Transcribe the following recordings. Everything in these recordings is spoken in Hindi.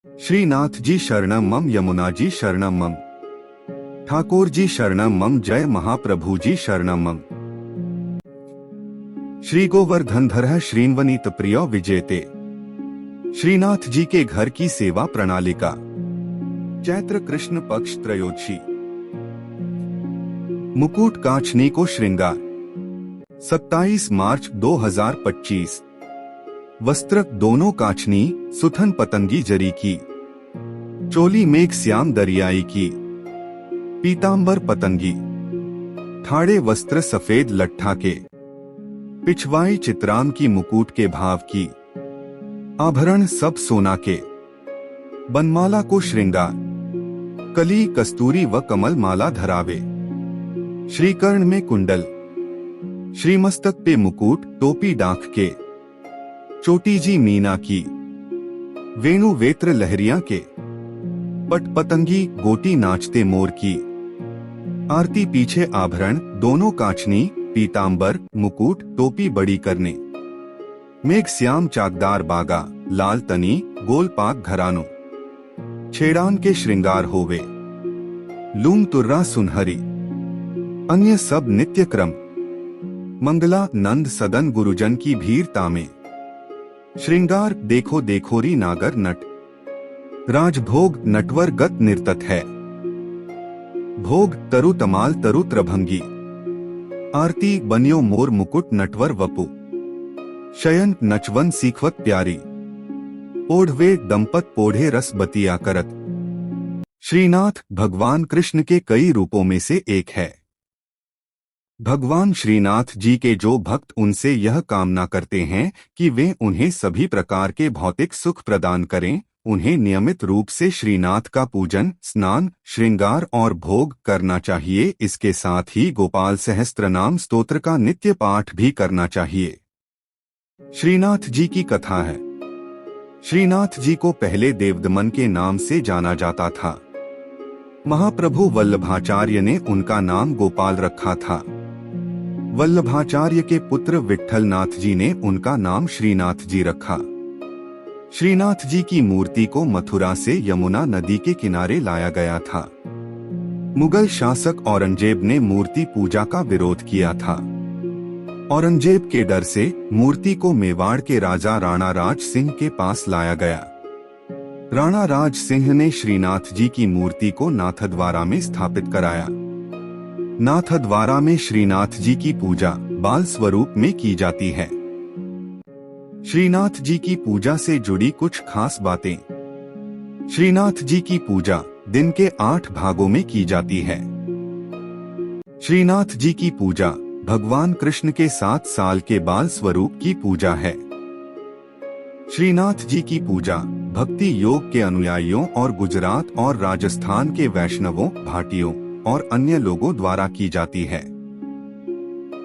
श्रीनाथ जी शरणम मम, यमुना जी शरणम मम, ठाकुर जी शरणम मम, जय महाप्रभु जी शरणम मम। श्री गोवर्धन धर श्रीन्वनीत प्रिय विजेते। श्रीनाथ जी के घर की सेवा प्रणालिका। चैत्र कृष्ण पक्ष त्रयोदशी। मुकुट कांचनी को श्रृंगार। 27 मार्च 2025। वस्त्र दोनों कांचनी, सुथन पतंगी जरी की। चोली मेघ श्याम दरियाई की। पीतांबर पतंगी। ठाड़े वस्त्र सफेद लट्ठा के। पिछवाई चित्राम की मुकुट के भाव की। आभरण सब सोना के। बनमाला को श्रृंगार। कली कस्तूरी व कमल माला धरावे। श्रीकर्ण में कुंडल। श्रीमस्तक पे मुकुट टोपी डांख के। चोटी जी मीना की। वेणु वेत्र लहरिया के। पट पतंगी गोटी नाचते मोर की। आरती पीछे आभरण दोनों कांचनी, पीतांबर मुकुट टोपी बड़ी करने। मेघ श्याम चाकदार बागा, लाल तनी गोल पाक घरानो। छेड़ान के श्रृंगार होवे। लूम तुर्रा सुनहरी। अन्य सब नित्य क्रम। मंगला नंद सदन गुरुजन की भीरता में। श्रृंगार देखो देखोरी नागर नट। राजभोग नटवर गत निर्तत है। भोग तरु तमाल तरु त्रभंगी। आरती बनियो मोर मुकुट नटवर वपु। शयन नचवन सीखवत प्यारी। ओढ़वे दंपत पोढ़े रस बतिया करत। श्रीनाथ भगवान कृष्ण के कई रूपों में से एक है। भगवान श्रीनाथ जी के जो भक्त उनसे यह कामना करते हैं कि वे उन्हें सभी प्रकार के भौतिक सुख प्रदान करें, उन्हें नियमित रूप से श्रीनाथ का पूजन, स्नान, श्रृंगार और भोग करना चाहिए। इसके साथ ही गोपाल सहस्त्रनाम स्तोत्र का नित्य पाठ भी करना चाहिए। श्रीनाथ जी की कथा है। श्रीनाथ जी को पहले देवदमन के नाम से जाना जाता था। महाप्रभु वल्लभाचार्य ने उनका नाम गोपाल रखा था। वल्लभाचार्य के पुत्र विट्ठलनाथ जी ने उनका नाम श्रीनाथ जी रखा। श्रीनाथ जी की मूर्ति को मथुरा से यमुना नदी के किनारे लाया गया था। मुगल शासक औरंगजेब ने मूर्ति पूजा का विरोध किया था। औरंगजेब के डर से मूर्ति को मेवाड़ के राजा राणा राज सिंह के पास लाया गया। राणा राज सिंह ने श्रीनाथ जी की मूर्ति को नाथद्वारा में स्थापित कराया। नाथद्वारा में श्रीनाथ जी की पूजा बाल स्वरूप में की जाती है। श्रीनाथ जी की पूजा से जुड़ी कुछ खास बातें। श्रीनाथ जी की पूजा दिन के 8 भागों में की जाती है। श्रीनाथ जी की पूजा भगवान कृष्ण के 7 साल के बाल स्वरूप की पूजा है। श्रीनाथ जी की पूजा भक्ति योग के अनुयायियों और गुजरात और राजस्थान के वैष्णवों, भाटियों और अन्य लोगों द्वारा की जाती है।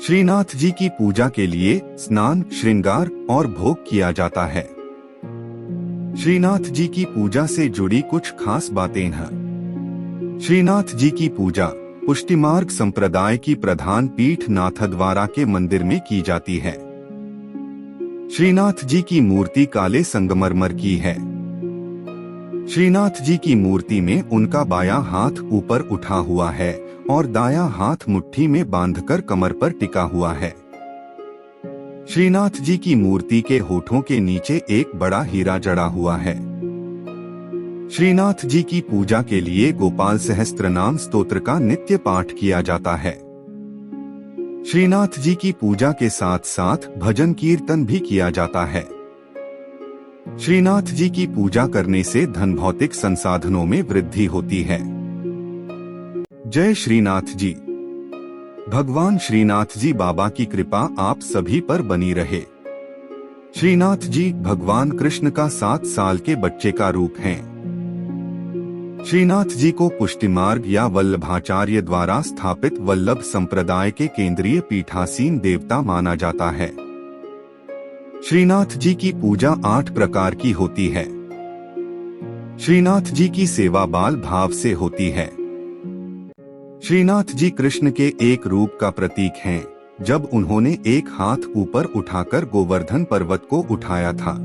श्रीनाथ जी की पूजा के लिए स्नान, श्रृंगार और भोग किया जाता है। श्रीनाथ जी की पूजा से जुड़ी कुछ खास बातें हैं। श्रीनाथ जी की पूजा पुष्टिमार्ग संप्रदाय की प्रधान पीठ नाथद्वारा के मंदिर में की जाती है। श्रीनाथ जी की मूर्ति काले संगमरमर की है। श्रीनाथ जी की मूर्ति में उनका बायां हाथ ऊपर उठा हुआ है और दायां हाथ मुट्ठी में बांधकर कमर पर टिका हुआ है। श्रीनाथ जी की मूर्ति के होठों के नीचे एक बड़ा हीरा जड़ा हुआ है। श्रीनाथ जी की पूजा के लिए गोपाल सहस्त्रनाम स्तोत्र का नित्य पाठ किया जाता है। श्रीनाथ जी की पूजा के साथ साथ भजन कीर्तन भी किया जाता है। श्रीनाथ जी की पूजा करने से धन भौतिक संसाधनों में वृद्धि होती है। जय श्रीनाथ जी। भगवान श्रीनाथ जी बाबा की कृपा आप सभी पर बनी रहे। श्रीनाथ जी भगवान कृष्ण का 7 साल के बच्चे का रूप हैं। श्रीनाथ जी को पुष्टिमार्ग या वल्लभाचार्य द्वारा स्थापित वल्लभ संप्रदाय के केंद्रीय पीठासीन देवता माना जाता है। श्रीनाथ जी की पूजा 8 प्रकार की होती है। श्रीनाथ जी की सेवा बाल भाव से होती है। श्रीनाथ जी कृष्ण के एक रूप का प्रतीक हैं, जब उन्होंने एक हाथ ऊपर उठाकर गोवर्धन पर्वत को उठाया था।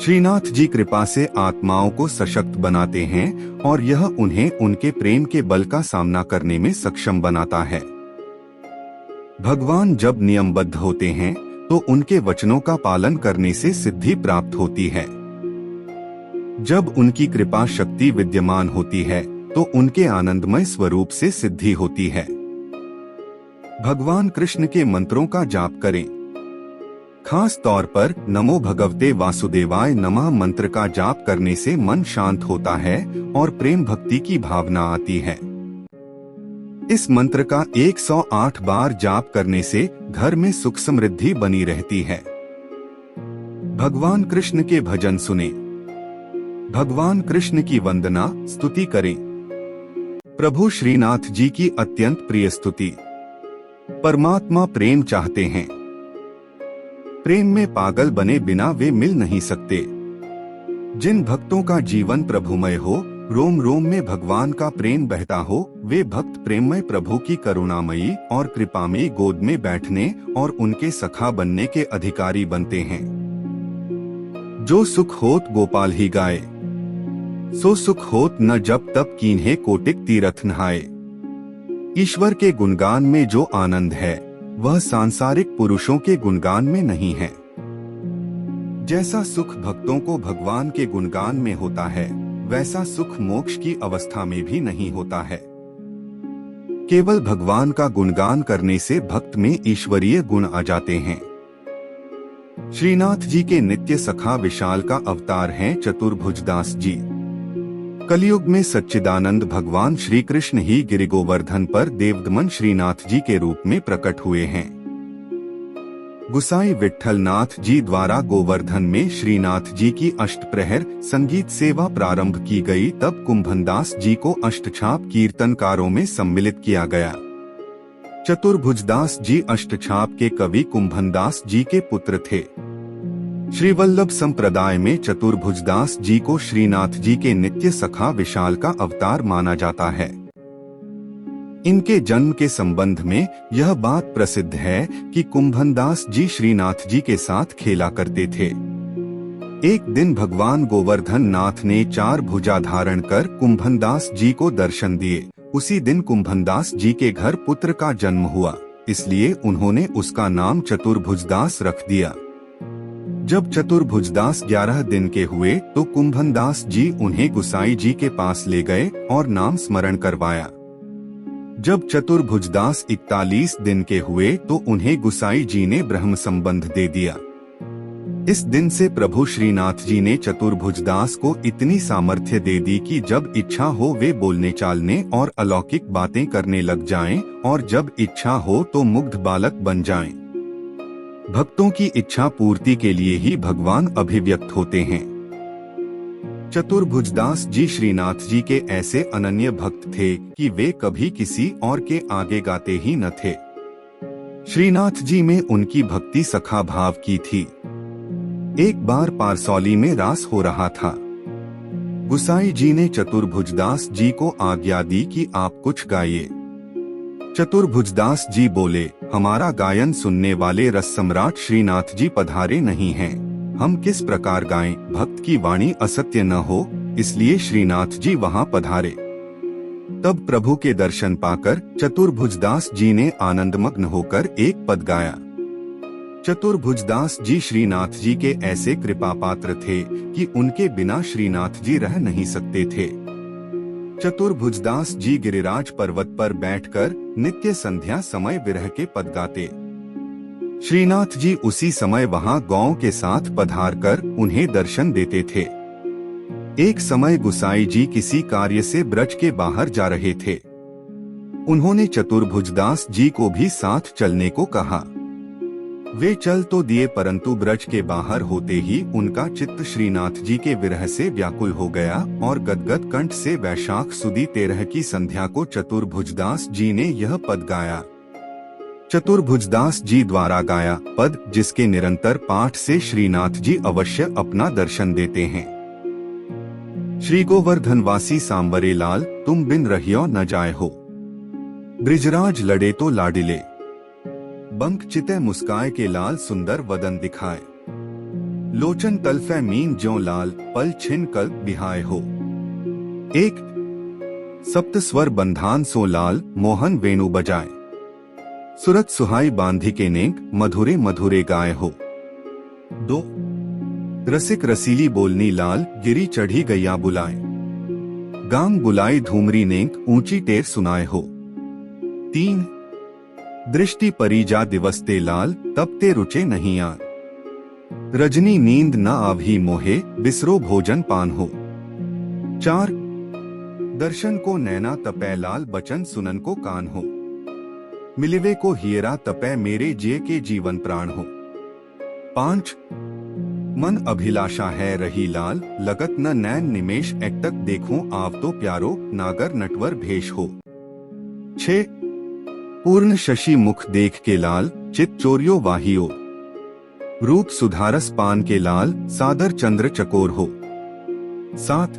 श्रीनाथ जी कृपा से आत्माओं को सशक्त बनाते हैं और यह उन्हें उनके प्रेम के बल का सामना करने में सक्षम बनाता है। भगवान जब नियमबद्ध होते हैं तो उनके वचनों का पालन करने से सिद्धि प्राप्त होती है। जब उनकी कृपा शक्ति विद्यमान होती है तो उनके आनंदमय स्वरूप से सिद्धि होती है। भगवान कृष्ण के मंत्रों का जाप करें। खास तौर पर नमो भगवते वासुदेवाय नमः मंत्र का जाप करने से मन शांत होता है और प्रेम भक्ति की भावना आती है। इस मंत्र का 108 बार जाप करने से घर में सुख समृद्धि बनी रहती है। भगवान कृष्ण के भजन सुने। भगवान कृष्ण की वंदना स्तुति करें। प्रभु श्रीनाथ जी की अत्यंत प्रिय स्तुति। परमात्मा प्रेम चाहते हैं। प्रेम में पागल बने बिना वे मिल नहीं सकते। जिन भक्तों का जीवन प्रभुमय हो, रोम रोम में भगवान का प्रेम बहता हो, वे भक्त प्रेममय प्रभु की करुणामयी और कृपामयी गोद में बैठने और उनके सखा बनने के अधिकारी बनते हैं। जो सुख होत गोपाल ही गाए, सो सुख होत न जब तब कीन्हे कोटिक तीरथ नहाए। ईश्वर के गुणगान में जो आनंद है वह सांसारिक पुरुषों के गुणगान में नहीं है। जैसा सुख भक्तों को भगवान के गुणगान में होता है, वैसा सुख मोक्ष की अवस्था में भी नहीं होता है। केवल भगवान का गुणगान करने से भक्त में ईश्वरीय गुण आ जाते हैं। श्रीनाथ जी के नित्य सखा विशाल का अवतार हैं चतुर्भुजदास जी। कलयुग में सच्चिदानंद भगवान श्री कृष्ण ही गिरि गोवर्धन पर देवदमन श्रीनाथ जी के रूप में प्रकट हुए हैं। गुसाई विट्ठल नाथ जी द्वारा गोवर्धन में श्रीनाथ जी की अष्टप्रहर संगीत सेवा प्रारंभ की गई, तब कुंभनदास जी को अष्टछाप कीर्तनकारों में सम्मिलित किया गया। चतुर्भुजदास जी अष्टछाप के कवि कुंभनदास जी के पुत्र थे। श्रीवल्लभ संप्रदाय में चतुर्भुजदास जी को श्रीनाथ जी के नित्य सखा विशाल का अवतार माना जाता है। इनके जन्म के संबंध में यह बात प्रसिद्ध है कि कुंभनदास जी श्रीनाथ जी के साथ खेला करते थे। एक दिन भगवान गोवर्धन नाथ ने 4 भुजा धारण कर कुंभनदास जी को दर्शन दिए। उसी दिन कुंभनदास जी के घर पुत्र का जन्म हुआ, इसलिए उन्होंने उसका नाम चतुर्भुजदास रख दिया। जब चतुर्भुजदास 11 दिन के हुए तो कुंभनदास जी उन्हें गुसाई जी के पास ले गए और नाम स्मरण करवाया। जब चतुर्भुजदास 41 दिन के हुए तो उन्हें गुसाई जी ने ब्रह्म संबंध दे दिया। इस दिन से प्रभु श्रीनाथ जी ने चतुर्भुजदास को इतनी सामर्थ्य दे दी कि जब इच्छा हो वे बोलने चालने और अलौकिक बातें करने लग जाएं, और जब इच्छा हो तो मुग्ध बालक बन जाएं। भक्तों की इच्छा पूर्ति के लिए ही भगवान अभिव्यक्त होते हैं। चतुर्भुजदास जी श्रीनाथ जी के ऐसे अनन्य भक्त थे कि वे कभी किसी और के आगे गाते ही न थे। श्रीनाथ जी में उनकी भक्ति सखा भाव की थी। एक बार पारसौली में रास हो रहा था। गुसाई जी ने चतुर्भुजदास जी को आज्ञा दी कि आप कुछ गाइए। चतुर्भुजदास जी बोले, हमारा गायन सुनने वाले रस सम्राट श्रीनाथ जी पधारे नहीं हैं, हम किस प्रकार गाएं, भक्त की वाणी असत्य न हो, इसलिए श्रीनाथ जी वहां पधारे। तब प्रभु के दर्शन पाकर चतुर्भुजदास जी ने आनंदमग्न होकर एक पद गाया। चतुर्भुजदास जी श्रीनाथ जी के ऐसे कृपा पात्र थे कि उनके बिना श्रीनाथ जी रह नहीं सकते थे। चतुर्भुजदास जी गिरिराज पर्वत पर बैठकर नित्य संध्या समय विरह के पद गाते। श्रीनाथ जी उसी समय वहां गौओं के साथ पधार कर उन्हें दर्शन देते थे। एक समय गुसाई जी किसी कार्य से ब्रज के बाहर जा रहे थे। उन्होंने चतुर्भुजदास जी को भी साथ चलने को कहा। वे चल तो दिए, परंतु ब्रज के बाहर होते ही उनका चित्त श्रीनाथ जी के विरह से व्याकुल हो गया और गदगद कंठ से वैशाख सुदी 13 की संध्या को चतुर्भुजदास जी ने यह पद गाया। चतुर्भुजदास जी द्वारा गाया पद, जिसके निरंतर पाठ से श्रीनाथ जी अवश्य अपना दर्शन देते हैं। श्री गोवर्धन वासी सांवरे लाल, तुम बिन रहियो न जाए हो। ब्रिजराज लड़े तो लाडिले, बंक चिते मुस्काए के लाल सुंदर वदन दिखाए। लोचन तलफे मीन ज्यों लाल, पल छिन कल्प बिहाय हो। एक सप्त स्वर बंधान सो लाल, मोहन वेणु बजाए। सुरत सुहाई बांधी के नेक, मधुरे मधुरे गाय हो। दो रसिक रसीली बोलनी लाल, गिरी चढ़ी गैया बुलाए। गांग बुलाई धूमरी नेक, ऊंची टेर सुनाए हो। तीन दृष्टि परिजा दिवसते लाल, तब ते रुचे नहीं आन। रजनी नींद न आवही मोहे, बिसरो भोजन पान हो। चार दर्शन को नैना तपै लाल, बचन सुनन को कान हो। मिलिवे को हियरा तपै, मेरे जिये के जीवन प्राण हो। पांच मन अभिलाषा है रही लाल, लगत न नैन निमेश एकटक देखूं आव तो प्यारो, नागर नटवर भेष हो। छे पूर्ण शशि मुख देख के लाल, चित चोरियो वाहियो। रूप सुधारस पान के लाल, सादर चंद्र चकोर हो। सात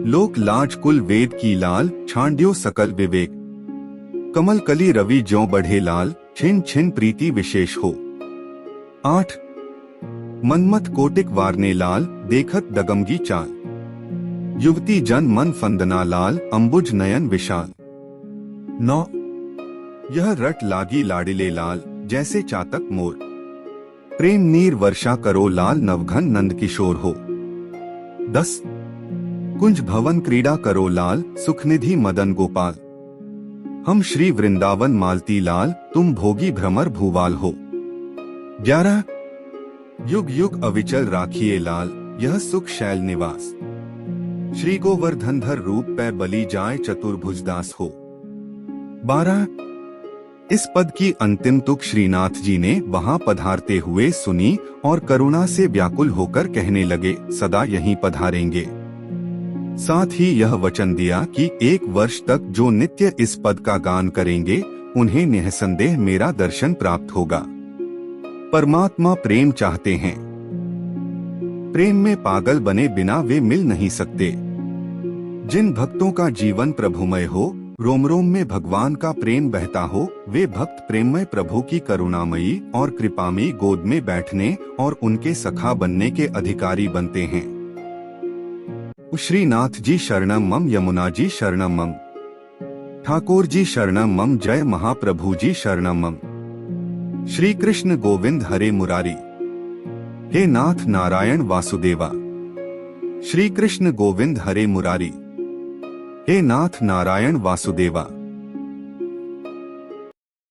लोक लाज कुल वेद की लाल, छांड्यो सकल विवेक। कमल कली रवि ज्यों बढ़े लाल, छिन छिन प्रीति विशेष हो। आठ मनमत कोटिक वारने लाल, देखत दगमगी चाल। युवती जन मन फंदना लाल, अंबुज नयन विशाल। नौ यह रट लागी लाडिले लाल, जैसे चातक मोर। प्रेम नीर वर्षा करो लाल, नवघन नंद किशोर हो। 10 कुंज भवन क्रीड़ा करो लाल, सुखनिधि मदन गोपाल। हम श्री वृंदावन मालती लाल, तुम भोगी भ्रमर भूवाल हो। 11 युग युग अविचल राखिए लाल, यह सुख शैल निवास। श्री गोवर्धनधर रूप पे बली जाए, चतुर्भुजदास हो। 12 इस पद की अंतिम तुक श्रीनाथ जी ने वहां पधारते हुए सुनी और करुणा से व्याकुल होकर कहने लगे, सदा यहीं पधारेंगे। साथ ही यह वचन दिया कि 1 वर्ष तक जो नित्य इस पद का गान करेंगे, उन्हें निःसंदेह मेरा दर्शन प्राप्त होगा। परमात्मा प्रेम चाहते हैं। प्रेम में पागल बने बिना वे मिल नहीं सकते। जिन भक्तों का जीवन प्रभुमय हो, रोम रोम में भगवान का प्रेम बहता हो, वे भक्त प्रेममय प्रभु की करुणामयी और कृपामयी गोद में बैठने और उनके सखा बनने के अधिकारी बनते हैं। श्रीनाथ जी शरणम मम, यमुना जी शरणम मम, ठाकुर जी शरणम मम, जय महाप्रभु जी शरणम मम। श्री कृष्ण गोविंद हरे मुरारी, हे नाथ नारायण वासुदेवा। श्री कृष्ण गोविंद हरे मुरारी, हे नाथ नारायण वासुदेवा।